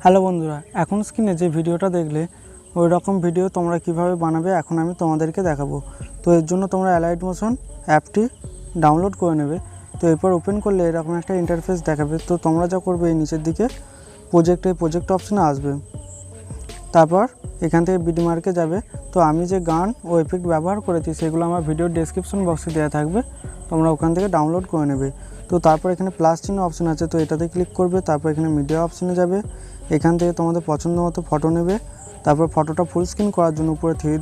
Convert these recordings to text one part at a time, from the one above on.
Hello বন্ধুরা, এখন স্ক্রিনে যে ভিডিওটা দেখলে ওই রকম ভিডিও তোমরা কিভাবে বানাবে এখন আমি তোমাদেরকে দেখাবো। তো এর জন্য তোমরা অ্যালাইট মোশন অ্যাপটি ডাউনলোড করে নেবে। তো এরপর ওপেন করলে এরকম একটা ইন্টারফেস দেখাবে। তো তোমরা যা করবে এই নিচের দিকে প্রজেক্ট অপশানে আসবে, তারপর এখান থেকে বিডমার্কে যাবে। তো আমি যে গান ও এফেক্ট ব্যবহার করেছি সেগুলো আমার ভিডিওর ডেসক্রিপশন বক্সে দেওয়া থাকবে, তোমরা ওখান থেকে ডাউনলোড করে নেবে। তো তারপর এখানে প্লাস চিহ্ন অপশান আছে, তো এটাতে ক্লিক করবে। তারপর এখানে মিডিয়া অপশানে যাবে, এখান থেকে তোমাদের পছন্দ মতো ফটো নেবে। তারপর ফটোটা ফুল স্ক্রিন করার জন্য উপরে থ্রি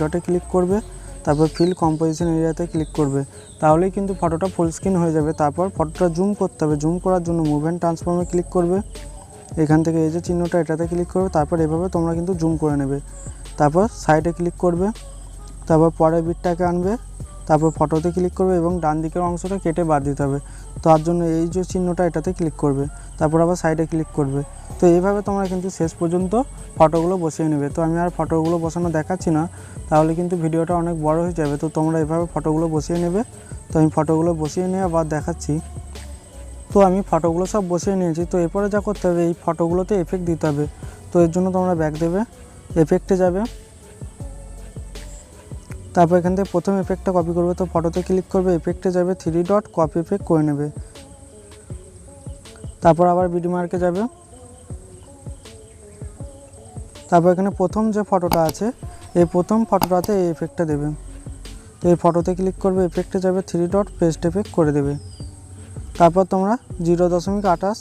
ডটে ক্লিক করবে। তারপর ফিল কম্পোজিশন এরিয়াতে ক্লিক করবে, তাহলেই কিন্তু ফটোটা ফুল স্ক্রিন হয়ে যাবে। তারপর ফটোটা জুম করতে হবে, জুম করার জন্য মুভ অ্যান্ড ট্রান্সফর্মে ক্লিক করবে। এখান থেকে এই যে চিহ্নটা এটাতে ক্লিক করবে, তারপর এভাবে তোমরা কিন্তু জুম করে নেবে। তারপর সাইডে ক্লিক করবে, তারপর পরের বিটটাকে আনবে, তারপর ফটোতে ক্লিক করবে এবং ডান দিকের অংশটা কেটে বাদ দিতে হবে। তার জন্য এই যে চিহ্নটা এটাতে ক্লিক করবে, তারপর আবার সাইডে ক্লিক করবে। তো এইভাবে তোমরা কিন্তু শেষ পর্যন্ত ফটোগুলো বসিয়ে নেবে। তো আমি আর ফটোগুলো বসানো দেখাচ্ছি না, তাহলে কিন্তু ভিডিওটা অনেক বড় হয়ে যাবে। তো তোমরা এভাবে ফটোগুলো বসিয়ে নেবে। তো আমি ফটোগুলো বসিয়ে নিয়ে আবার দেখাচ্ছি। তো আমি ফটোগুলো সব বসিয়ে নিয়েছি। তো এরপরে যা করতে হবে, এই ফটোগুলোতে এফেক্ট দিতে হবে। তো এর জন্য তোমরা ব্যাক দেবে, এফেক্টে যাবে, তারপর এখান থেকে প্রথম এফেক্টটা কপি করবে। তো ফটোতে ক্লিক করবে, এফেক্টে যাবে, থ্রি ডট কপি এফেক্ট করে নেবে। তারপর আবার বিডমার্কে যাবে, তারপর এখানে প্রথম যে ফটোটা আছে এই প্রথম ফটোটাতে এই এফেক্টটা দেবে। তো এই ফটোতে ক্লিক করবে, এফেক্টে যাবে, থ্রি ডট পেস্ট এফেক্ট করে দেবে। তারপর তোমরা 0.28,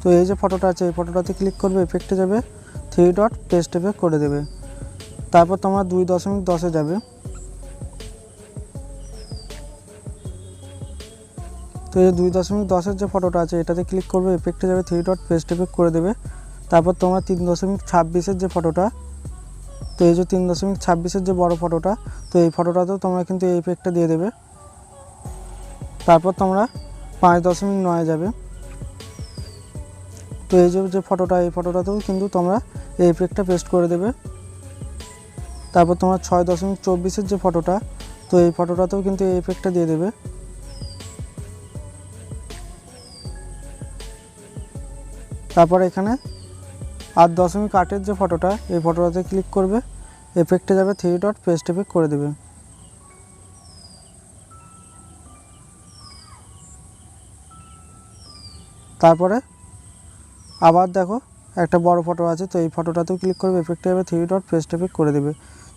তো এই যে ফটোটা আছে এই ফটোটাতে ক্লিক করবে, এফেক্টে যাবে, থ্রি ডট পেস্ট এফেক্ট করে দেবে। তারপর তোমরা 2.10-এ যাবে, তো এই 2.10-এর যে ফটোটা আছে এটাতে ক্লিক করবে, এফেক্টে যাবে, থ্রি ডট পেস্ট এফেক্ট করে দেবে। তারপর তোমরা 3.26-এর যে ফটোটা, তো এই যে 3.26-এর যে বড় ফটোটা, তো এই ফটোটাতেও তোমরা কিন্তু এই এফেক্টটা দিয়ে দেবে। তারপর তোমরা 5.9-এ যাবে, তো এই যে ফটোটা এই ফটোটাতেও কিন্তু তোমরা এই এফেক্টটা পেস্ট করে দেবে। তারপর তোমরা 6.24-এর যে ফটোটা, তো এই ফটোটাতেও কিন্তু এই এফেক্টটা দিয়ে দেবে। তারপর এখানে 8.8-এর যে ফটোটা এই ফটোটাতে ক্লিক করবে, এফেক্টে যাবে, থ্রি ডট পেস্ট এফেক্ট করে দেবে। তারপরে আবার দেখো একটা বড় ফটো আছে, তো এই ফটোটাতেও ক্লিক করবে, এফেক্টে যাবে, থ্রি ডট পেস্ট এফেক্ট করে দেবে।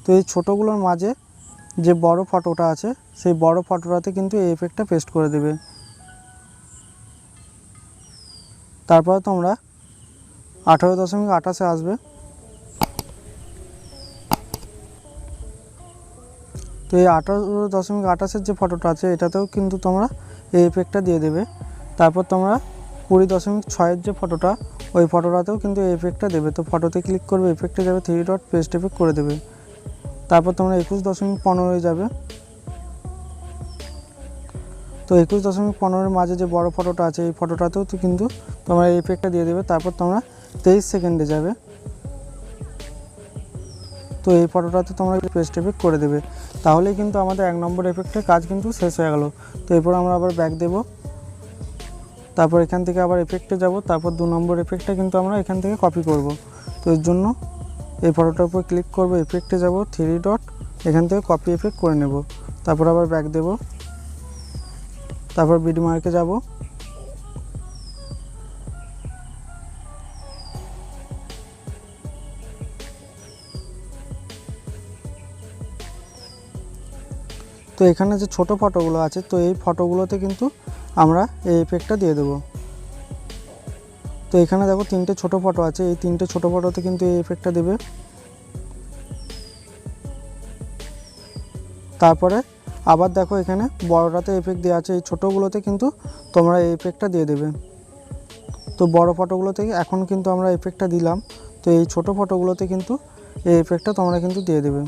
তো এই ছোটোগুলোর মাঝে যে বড় ফটোটা আছে সেই বড় ফটোটাতে কিন্তু এই এফেক্টটা পেস্ট করে দেবে। তারপরে তোমরা 18.28-এ আসবে, তো এই 18.28-এর যে ফটোটা আছে এটাতেও কিন্তু তোমরা এই এফেক্টটা দিয়ে দেবে। তারপর তোমরা 20.6-এর যে ফটোটা ওই ফটোটাতেও কিন্তু এই এফেক্টটা দেবে। তো ফটোতে ক্লিক করবে, এফেক্টে যাবে, থ্রি ডট পেস্ট এফেক্ট করে দেবে। তারপর তোমরা 21.15-এ যাবে, তো 21.15-এর মাঝে যে বড় ফটোটা আছে এই ফটোটাতেও তো কিন্তু তোমরা এই এফেক্টটা দিয়ে দেবে। তারপর তোমরা 23 সেকেন্ডে যাবে, তো এই ফটোটাতে তোমরা পেস্ট এফেক্ট করে দেবে। তাহলেই কিন্তু আমাদের 1 নম্বর এফেক্টের কাজ কিন্তু শেষ হয়ে গেল। তো এরপর আমরা আবার ব্যাক দেব, তারপর এখান থেকে আবার এফেক্টে যাব, তারপর 2 নম্বর এফেক্টটা কিন্তু আমরা এখান থেকে কপি করব। তো এর জন্য এই ফটোটার উপর ক্লিক করব, এফেক্টে যাব, থ্রি ডট, এখান থেকে কপি এফেক্ট করে নেব। তারপর আবার ব্যাক দেব, তারপর বিডমার্কে যাব, তো এখানে যে ছোট ফটোগুলো আছে তো এই ফটোগুলোতে কিন্তু আমরা এই এফেক্টটা দিয়ে দেব। তো এখানে দেখো 3টে ছোট ফটো আছে, এই 3টে ছোট ফটোতে কিন্তু এই এফেক্টটা দেবে। তারপরে আবার দেখো এখানে বড়টাতে এফেক্ট দেওয়া আছে, এই ছোটোগুলোতে কিন্তু তোমরা এই এফেক্টটা দিয়ে দেবে। তো বড় ফটোগুলোতে এখন কিন্তু আমরা এফেক্টটা দিলাম, তো এই ছোট ফটোগুলোতে কিন্তু এই এফেক্টটা তোমরা কিন্তু দিয়ে দেবে।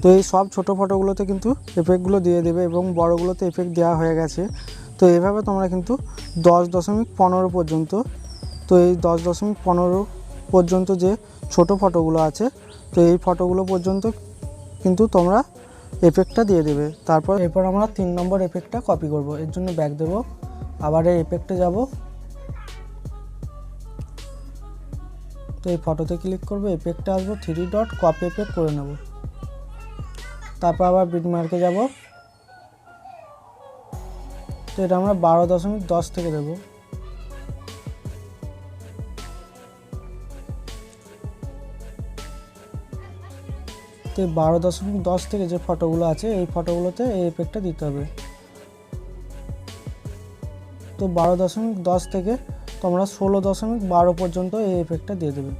তো এই সব ছোট ফটোগুলোতে কিন্তু এফেক্টগুলো দিয়ে দেবে এবং বড়গুলোতে এফেক্ট দেওয়া হয়ে গেছে। তো এইভাবে তোমরা কিন্তু 10.15 পর্যন্ত, তো এই 10.15 পর্যন্ত যে ছোট ফটোগুলো আছে তো এই ফটোগুলো পর্যন্ত কিন্তু তোমরা এফেক্টটা দিয়ে দেবে। এরপর আমরা 3 নম্বর এফেক্টটা কপি করব। এর জন্য ব্যাক দেব, আবার এই এফেক্টে যাব, তো এই ফটোতে ক্লিক করব, এফেক্টে আসবো, 3 ডট কপি এফেক্ট করে নেব। তারপর আবার বিটমার্কে যাব, তো এটা আমরা 12.10 থেকে দেব। তো 12.10 থেকে যে ফটোগুলো আছে এই ফটোগুলোতে এই এফেক্টটা দিতে হবে। তো 12.10 থেকে তোমরা 16.12 পর্যন্ত এই এফেক্টটা দিয়ে দেবে।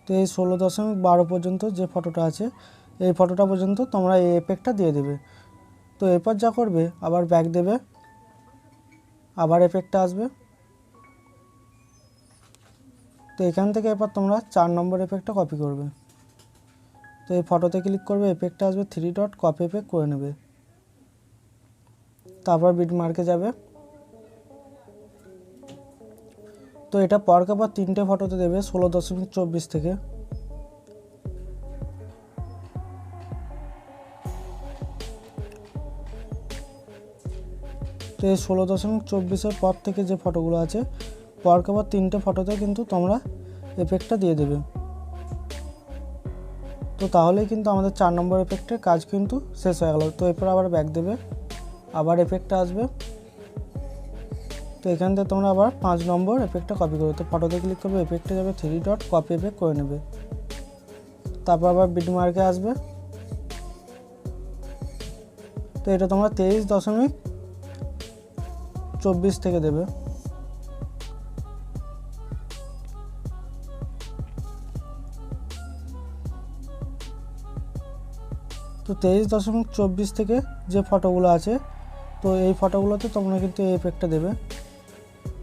তো এই 16.12 পর্যন্ত যে ফটোটা আছে এই ফটোটা পর্যন্ত তোমরা এই এফেক্টটা দিয়ে দেবে। তো এরপর যা করবে, আবার ব্যাক দেবে, আবার এফেক্টটা আসবে, তো এখান থেকে এরপর তোমরা 4 নম্বর এফেক্টটা কপি করবে। তো এই ফটোতে ক্লিক করবে, এফেক্টটা আসবে, 3 ডট কপি এফেক্ট করে নেবে। তারপর বিটমার্কে যাবে, তো এটা পরকে পর 3টে ফটোতে দেবে 16.24 থেকে। তো এই 16.24 পর থেকে যে ফটোগুলো আছে পরকে পর 3টে ফটোতে কিন্তু তোমরা এফেক্টটা দিয়ে দেবে। তো তাহলেই কিন্তু আমাদের 4 নম্বর এফেক্টের কাজ কিন্তু শেষ হয়ে গেল। তো এরপর আবার ব্যাক দেবে, আবার এফেক্টটা আসবে, তো এখান থেকে তোমরা আবার 5 নম্বর এফেক্টটা কপি করবে। তো ফটোতে ক্লিক করবে, এফেক্টে যাবে, 3 ডট কপি এফেক্ট করে নেবে। তারপর আবার বিটমার্কে আসবে, তো এটা তোমরা 23.24 থেকে দেবে। তো 23.24 থেকে যে ফটোগুলো আছে তো এই ফটোগুলোতে তোমরা কিন্তু এই এফেক্টটা দেবে।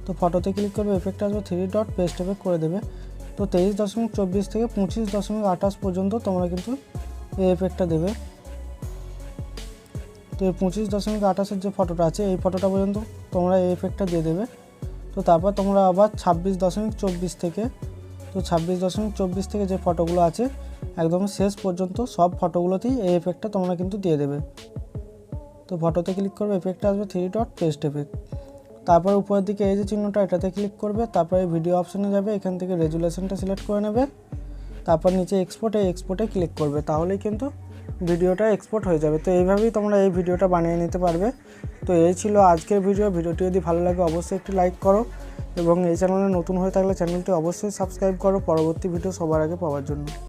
তো ফটোতে ক্লিক করবে, এফেক্টটা আসবে, 3 ডট পেস্ট এফেক্ট করে দেবে। তো 23.24 থেকে 25.28 পর্যন্ত তোমরা কিন্তু এই এফেক্টটা দেবে। তো এই 25.28 যে ফটোটা আছে এই ফটোটা পর্যন্ত তোমরা এই এফেক্টটা দিয়ে দেবে। তো তারপর তোমরা আবার 26.24 থেকে, তো 26.24 থেকে যে ফটোগুলো আছে একদম শেষ পর্যন্ত সব ফটোগুলোতেই এই এফেক্টটা তোমরা কিন্তু দিয়ে দেবে। তো ফটোতে ক্লিক করবে, এফেক্টটা আসবে, 3 ডট পেস্ট এফেক্ট। তারপর উপরের দিকে এই যে চিহ্নটা এটাতে ক্লিক করবে, তারপরে ভিডিও অপশনে যাবে, এখান থেকে রেজুলেশনটা সিলেক্ট করে নেবে, তারপর নিচে এক্সপোর্টে ক্লিক করবে, তাহলেই কিন্তু ভিডিওটা এক্সপোর্ট হয়ে যাবে। তো এইভাবেই তোমরা এই ভিডিওটা বানিয়ে নিতে পারবে। তো এই ছিল আজকের ভিডিওটি যদি ভালো লাগে অবশ্যই একটি লাইক করো এবং এই চ্যানেলে নতুন হয়ে থাকলে চ্যানেলটি অবশ্যই সাবস্ক্রাইব করো পরবর্তী ভিডিও সবার আগে পাওয়ার জন্য।